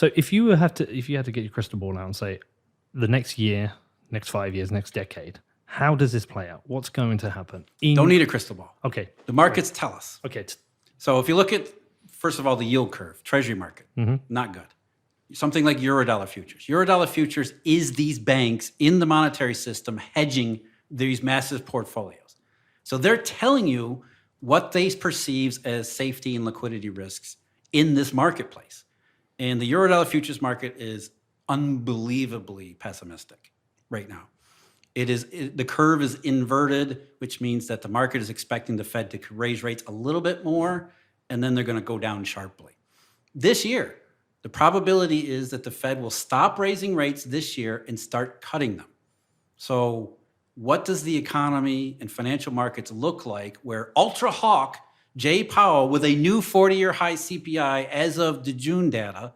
So if you had to get your crystal ball out and say the next year, next 5 years, next decade, how does this play out? What's going to happen? Don't need a crystal ball. Okay. The markets tell us. Okay. So if you look at, first of all, the yield curve, treasury market, not good. Something like Eurodollar futures. Eurodollar futures is these banks in the monetary system hedging these massive portfolios. So they're telling you what they perceive as safety and liquidity risks in this marketplace. And the Eurodollar futures market is unbelievably pessimistic right now. The curve is inverted, which means that the market is expecting the Fed to raise rates a little bit more, and then they're going to go down sharply. This year, the probability is that the Fed will stop raising rates this year and start cutting them. So what does the economy and financial markets look like where ultra hawk Jay Powell, with a new 40-year high CPI as of the June data,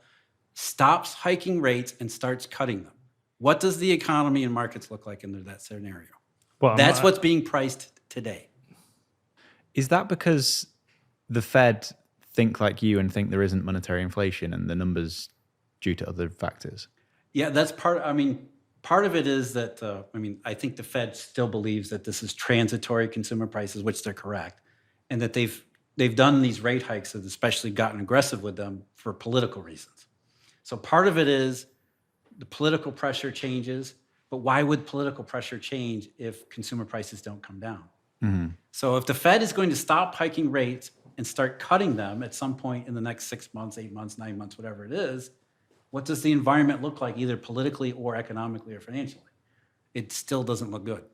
stops hiking rates and starts cutting them? What does the economy and markets look like under that scenario? Well, that's what's being priced today. Is that because the Fed think like you and think there isn't monetary inflation and the numbers due to other factors? Yeah, that's part. I mean, part of it is that, I think the Fed still believes that this is transitory consumer prices, which they're correct, and that they've done these rate hikes and especially gotten aggressive with them for political reasons. So part of it is the political pressure changes, but why would political pressure change if consumer prices don't come down? Mm-hmm. So if the Fed is going to stop hiking rates and start cutting them at some point in the next 6 months, 8 months, 9 months, whatever it is, what does the environment look like, either politically or economically or financially? It still doesn't look good.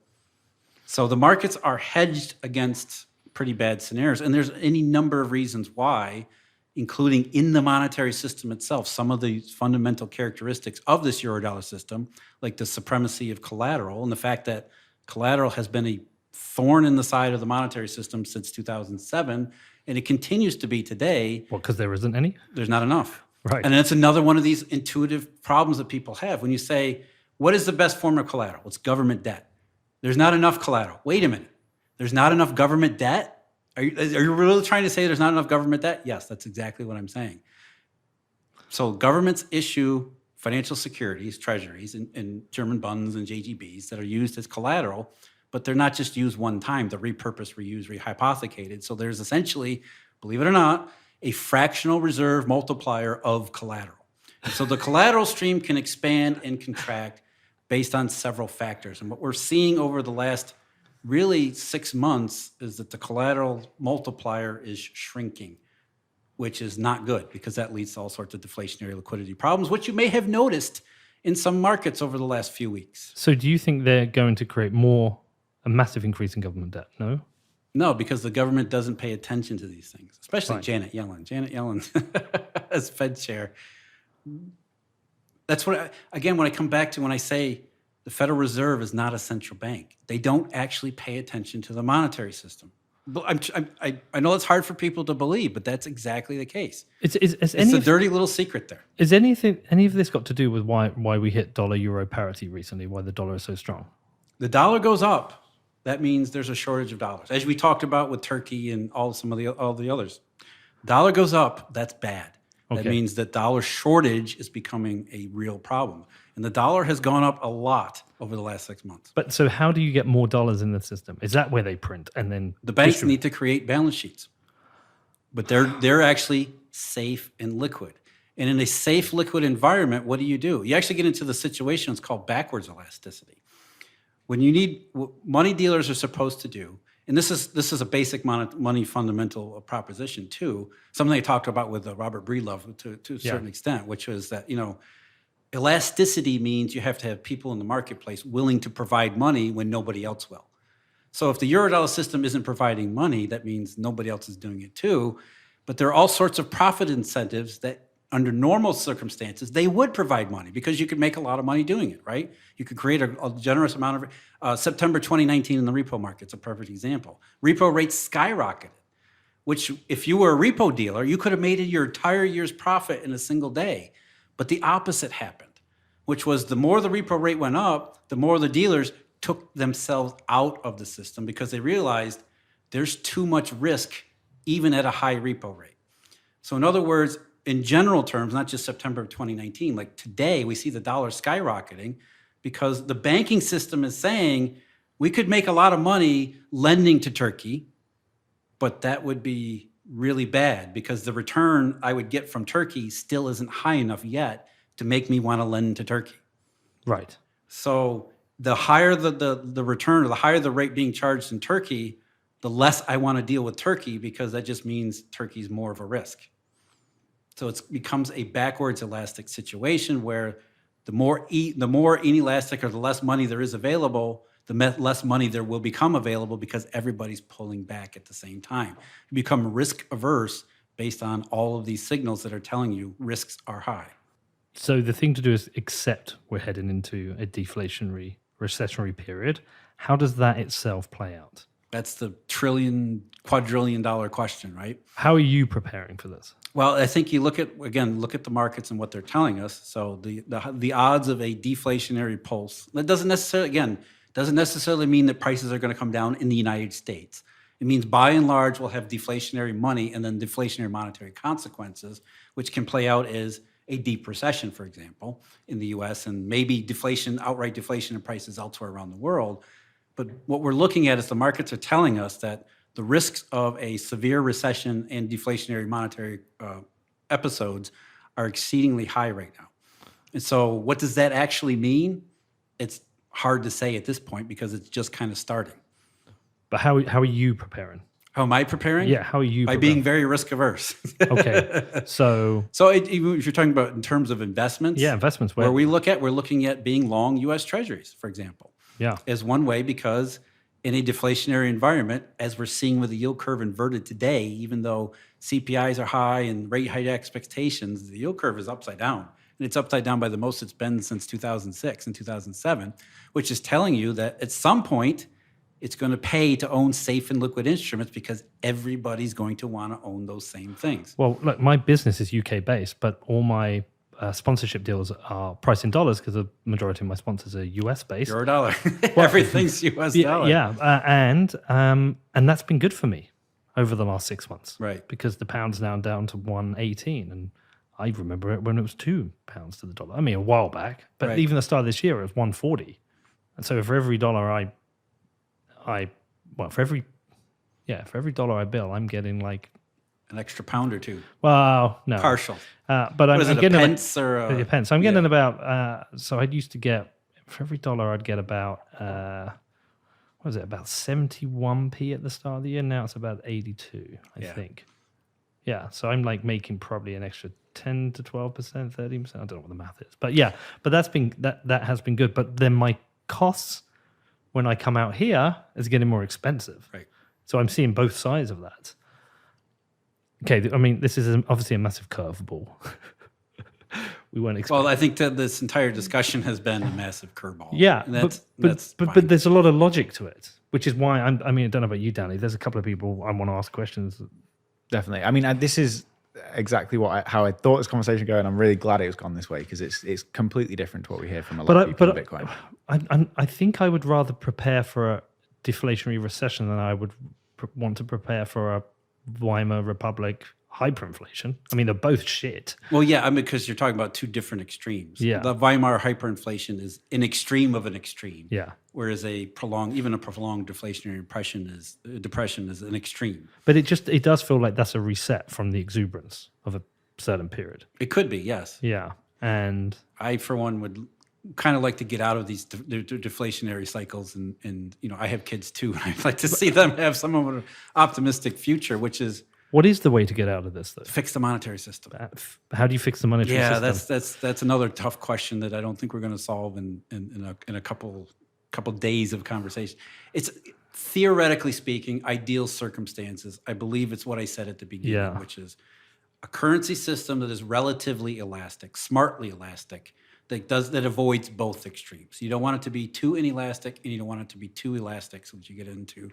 So the markets are hedged against pretty bad scenarios, and there's any number of reasons why, including in the monetary system itself, some of the fundamental characteristics of this Eurodollar system, like the supremacy of collateral and the fact that collateral has been a thorn in the side of the monetary system since 2007, and it continues to be today. Well, because there isn't any? There's not enough. Right. And that's another one of these intuitive problems that people have. When you say, what is the best form of collateral? It's government debt. There's not enough collateral. Wait a minute. There's not enough government debt? Are you really trying to say there's not enough government debt? Yes, that's exactly what I'm saying. So governments issue financial securities, treasuries, and German bonds and JGBs that are used as collateral, but they're not just used one time. They're repurposed, reused, rehypothecated. So there's essentially, believe it or not, a fractional reserve multiplier of collateral. And so the collateral stream can expand and contract based on several factors. And what we're seeing over the last really 6 months is that the collateral multiplier is shrinking, which is not good because that leads to all sorts of deflationary liquidity problems, which you may have noticed in some markets over the last few weeks. So do you think they're going to create a massive increase in government debt? No? No, because the government doesn't pay attention to these things, especially Right. Janet Yellen. Janet Yellen as Fed chair. That's what, when I come back to when I say the Federal Reserve is not a central bank. They don't actually pay attention to the monetary system. I know it's hard for people to believe, but that's exactly the case. It's a dirty little secret there. Is any of this got to do with why we hit dollar-euro parity recently, why the dollar is so strong? The dollar goes up. That means there's a shortage of dollars. As we talked about with Turkey and all the others. Dollar goes up, that's bad. Okay. That means that dollar shortage is becoming a real problem. And the dollar has gone up a lot over the last 6 months. But so how do you get more dollars in the system? Is that where they print and then the banks need to create balance sheets? But they're actually safe and liquid. And in a safe, liquid environment, what do? You actually get into the situation, it's called backwards elasticity. When you need, what money dealers are supposed to do, and this is a basic money fundamental proposition too, something I talked about with Robert Breedlove to a certain extent, which was that, elasticity means you have to have people in the marketplace willing to provide money when nobody else will. So if the Eurodollar system isn't providing money, that means nobody else is doing it too. But there are all sorts of profit incentives that under normal circumstances, they would provide money because you could make a lot of money doing it, right? You could create a generous amount of September 2019 in the repo market's a perfect example. Repo rates skyrocketed, which if you were a repo dealer, you could have made your entire year's profit in a single day. But the opposite happened, which was the more the repo rate went up, the more the dealers took themselves out of the system because they realized there's too much risk even at a high repo rate. So in other words, in general terms, not just September of 2019, like today we see the dollar skyrocketing because the banking system is saying we could make a lot of money lending to Turkey, but that would be really bad because the return I would get from Turkey still isn't high enough yet to make me want to lend to Turkey. Right. So the higher the return or the higher the rate being charged in Turkey, the less I want to deal with Turkey because that just means Turkey's more of a risk. So it becomes a backwards elastic situation where the more inelastic or the less money there is available, the less money there will become available because everybody's pulling back at the same time. You become risk averse based on all of these signals that are telling you risks are high. So the thing to do is accept we're heading into a deflationary, recessionary period. How does that itself play out? That's the quadrillion dollar question, right? How are you preparing for this? Well, I think you look at the markets and what they're telling us. So the odds of a deflationary pulse, that doesn't necessarily mean that prices are going to come down in the United States. It means by and large we'll have deflationary money and then deflationary monetary consequences, which can play out as a deep recession, for example, in the US, and maybe outright deflation in prices elsewhere around the world. But what we're looking at is the markets are telling us that the risks of a severe recession and deflationary monetary episodes are exceedingly high right now. And so what does that actually mean? It's hard to say at this point because it's just kind of starting. But how are you preparing? How am I preparing? Yeah, how are you By preparing? being very risk averse. Okay, so Even if you're talking about in terms of investments, yeah, investments. we're looking at being long U.S. Treasuries, for example, Yeah, as one way because in a deflationary environment, as we're seeing with the yield curve inverted today, even though CPIs are high and rate hike expectations, the yield curve is upside down. And it's upside down by the most it's been since 2006 and 2007, which is telling you that at some point, it's going to pay to own safe and liquid instruments because everybody's going to want to own those same things. well, look, my business is UK based, but all my sponsorship deals are priced in dollars because the majority of my sponsors are US based. Euro dollar. Everything's US dollar. And that's been good for me over the last 6 months. Right. Because the pound's now down to 118, and I remember it when it was £2 to the dollar. I mean, a while back, but Right. even the start of this year, it was 140. And so for every dollar for every dollar I bill, I'm getting like, An extra pound or two. well, no, Partial. but What I'm is it, getting a pence or a... it depends. So I'm getting about. So I used to get for every dollar I'd get about what was it, about 71p at the start of the year. Now it's about 82, I Yeah. think. Yeah, so I'm like making probably an extra 10 to 12%, 13%. I don't know what the math is, but yeah, but that has been good. But then my costs when I come out here is getting more expensive. Right. So I'm seeing both sides of that. Okay, I mean, this is obviously a massive curveball. We weren't expecting. Well, I think that this entire discussion has been a massive curveball. Yeah, And that's but fine. there's a lot of logic to it, which is why I mean, I don't know about you, Danny. There's a couple of people I want to ask questions. Definitely. I mean, this is exactly how I thought this conversation would go, and I'm really glad it was gone this way because it's completely different to what we hear from a lot of people in Bitcoin. I think I would rather prepare for a deflationary recession than I would want to prepare for a Weimar Republic hyperinflation. I mean, they're both shit. Well, yeah, I mean, because you're talking about two different extremes. Yeah. The Weimar hyperinflation is an extreme of an extreme. Yeah. Whereas a prolonged deflationary depression is an extreme. But it does feel like that's a reset from the exuberance of a certain period. It could be, yes. Yeah. And I, for one, would kind of like to get out of these deflationary cycles, and I have kids too, and I'd like to see them have some of an optimistic future, which is what is the way to get out of this, though? fix the monetary system. How do you fix the monetary system? Yeah, that's another tough question that I don't think we're going to solve in a couple days of conversation. It's theoretically speaking, ideal circumstances. I believe it's what I said at the beginning, which is a currency system that is relatively elastic, smartly elastic, that avoids both extremes. You don't want it to be too inelastic, and you don't want it to be too elastic, so that you get into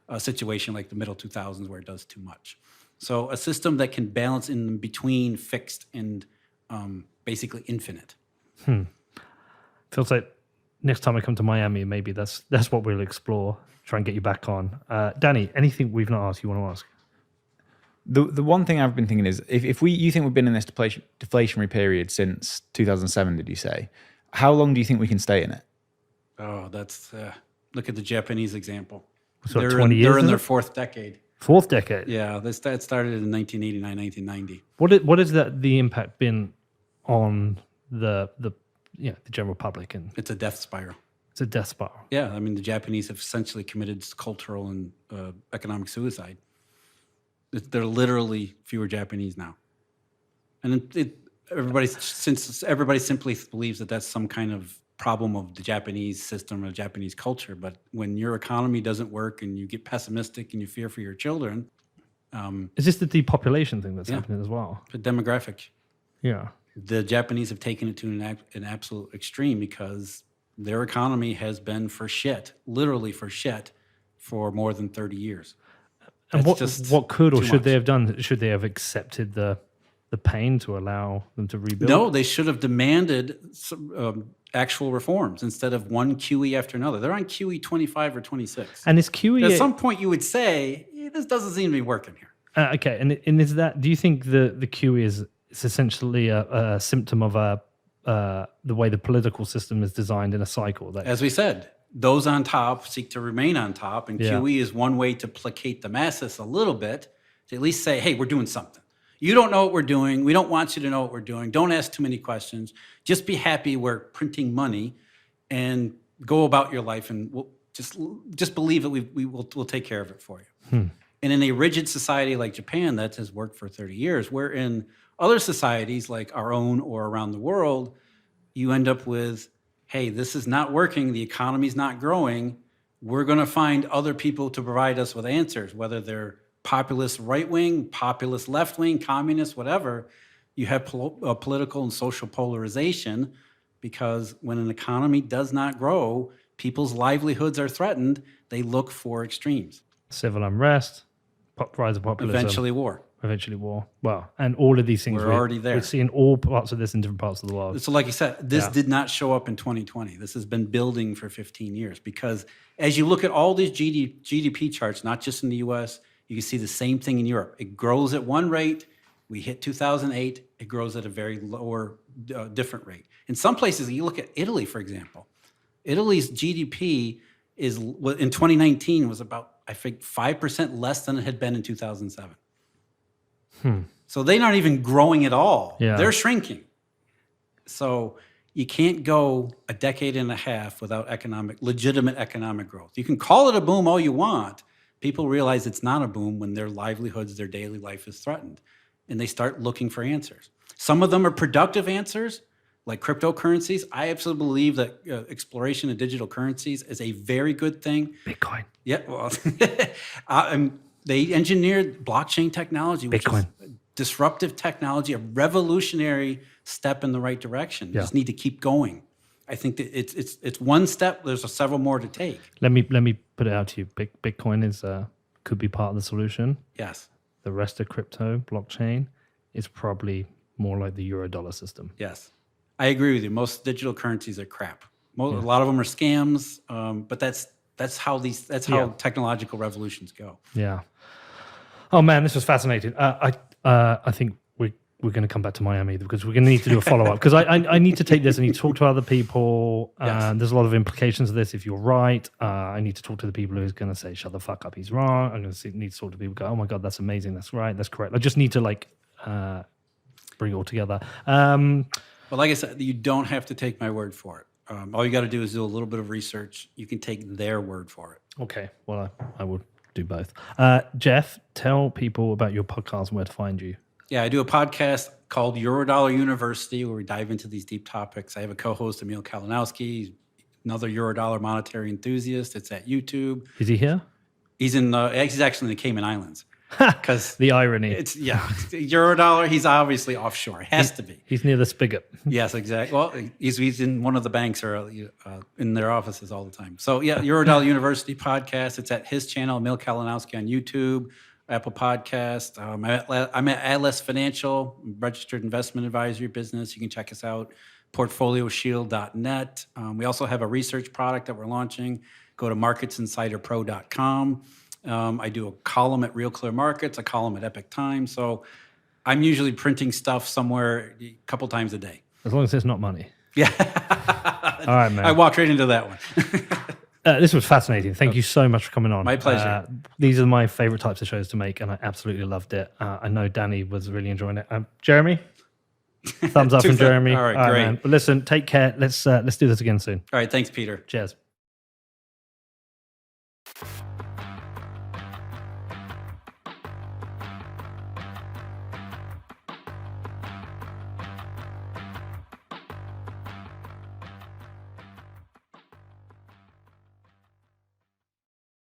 a situation like the middle 2000s where it does too much. So a system that can balance in between fixed and basically infinite. Feels like next time I come to Miami, maybe that's what we'll explore. Try and get you back on. Danny, anything we've not asked you want to ask? The one thing I've been thinking is if you think we've been in this deflationary period since 2007, did you say? How long do you think we can stay in it? Oh, that's look at the Japanese example. So they're 20 in, years, they're in is their it? fourth decade. Fourth decade. Yeah, that started in 1989, 1990. What has the impact been on the general public? And It's a death spiral. it's a death spiral. Yeah, I mean, the Japanese have essentially committed cultural and economic suicide. There are literally fewer Japanese now, and everybody simply believes that that's some kind of problem of the Japanese system or Japanese culture. But when your economy doesn't work and you get pessimistic and you fear for your children, Is this the depopulation thing that's Yeah. happening as well? the demographic, Yeah. the Japanese have taken it to an absolute extreme because their economy has been for shit, literally for shit, for more than 30 years. And That's what could or too should they much. have done? Should they have accepted the pain to allow them to rebuild? No, they should have demanded some, actual reforms instead of one QE after another. They're on QE 25 or 26. And is QE At some point, you would say, this doesn't seem to be working here. okay? And is that? Do you think the QE is essentially a symptom of the way the political system is designed in a cycle? That As we said, those on top seek to remain on top, and Yeah. QE is one way to placate the masses a little bit, to at least say, hey, we're doing something. You don't know what we're doing. We don't want you to know what we're doing. Don't ask too many questions. Just be happy we're printing money and go about your life, and we'll just believe that we'll take care of it for you. And in a rigid society like Japan, that has worked for 30 years, where in other societies like our own or around the world, you end up with, hey, this is not working. The economy's not growing. We're going to find other people to provide us with answers, whether they're populist right wing, populist left wing, communist, whatever. You have political and social polarization because when an economy does not grow, people's livelihoods are threatened. They look for extremes. civil unrest, rise of populism, Eventually, war. eventually war. Well, and all of these things We're already there. We're seeing all parts of this in different parts of the world. So like you said, this Yeah. did not show up in 2020. This has been building for 15 years because as you look at all these GDP charts, not just in the US, you can see the same thing in Europe. It grows at one rate. We hit 2008. It grows at a very lower, different rate. In some places, you look at Italy, for example. Italy's GDP in 2019 was about, I think, 5% less than it had been in 2007. So they're not even growing at all. Yeah. They're shrinking. So you can't go a decade and a half without legitimate economic growth. You can call it a boom all you want. People realize it's not a boom when their livelihoods, their daily life is threatened, and they start looking for answers. Some of them are productive answers, like cryptocurrencies. I absolutely believe that exploration of digital currencies is a very good thing. Bitcoin. Yeah, well, they engineered blockchain technology, which Bitcoin. is disruptive technology, a revolutionary step in the right direction. You Yeah. just need to keep going. I think that it's one step. There's several more to take. Let me put it out to you. Bitcoin is could be part of the solution. Yes, The rest of crypto blockchain is probably more like the Eurodollar system. yes, I agree with you. Most digital currencies are crap. A lot of them are scams, but that's how Yeah. technological revolutions go. Yeah. Oh man, this was fascinating. I think we're going to come back to Miami because we're going to need to do a follow up because I need to take this. I need to talk to other people. Yes. There's a lot of implications of this. If you're right, I need to talk to the people who's going to say, "Shut the fuck up, he's wrong." I'm going to need to talk to people who go, "Oh my god, that's amazing. That's right. That's correct." I just need to bring it all together. But like I said, you don't have to take my word for it. All you got to do is do a little bit of research. You can take their word for it. Okay. Well, I will do both. Jeff, tell people about your podcast and where to find you. Yeah, I do a podcast called Eurodollar University where we dive into these deep topics. I have a co-host, Emil Kalinowski, another Eurodollar monetary enthusiast. It's at YouTube. Is he here? He's actually in the Cayman Islands because The irony. Eurodollar. He's obviously offshore. It has to be. He's near the spigot. Yes, exactly. Well, he's in one of the banks or in their offices all the time. So yeah, Eurodollar University podcast. It's at his channel, Emil Kalinowski on YouTube, Apple Podcast. I'm at Atlas Financial, registered investment advisory business. You can check us out, portfolioshield.net. We also have a research product that we're launching. Go to marketsinsiderpro.com. I do a column at Real Clear Markets, a column at Epic Times. So I'm usually printing stuff somewhere a couple times a day. As long as it's not money. Yeah. All right, man. I walked right into that one. This was fascinating. Thank you so much for coming on. My pleasure. These are my favorite types of shows to make, and I absolutely loved it. I know Danny was really enjoying it. Jeremy, thumbs up from Jeremy. All right, great. man. But listen, take care. Let's do this again soon. All right. Thanks, Peter. Cheers.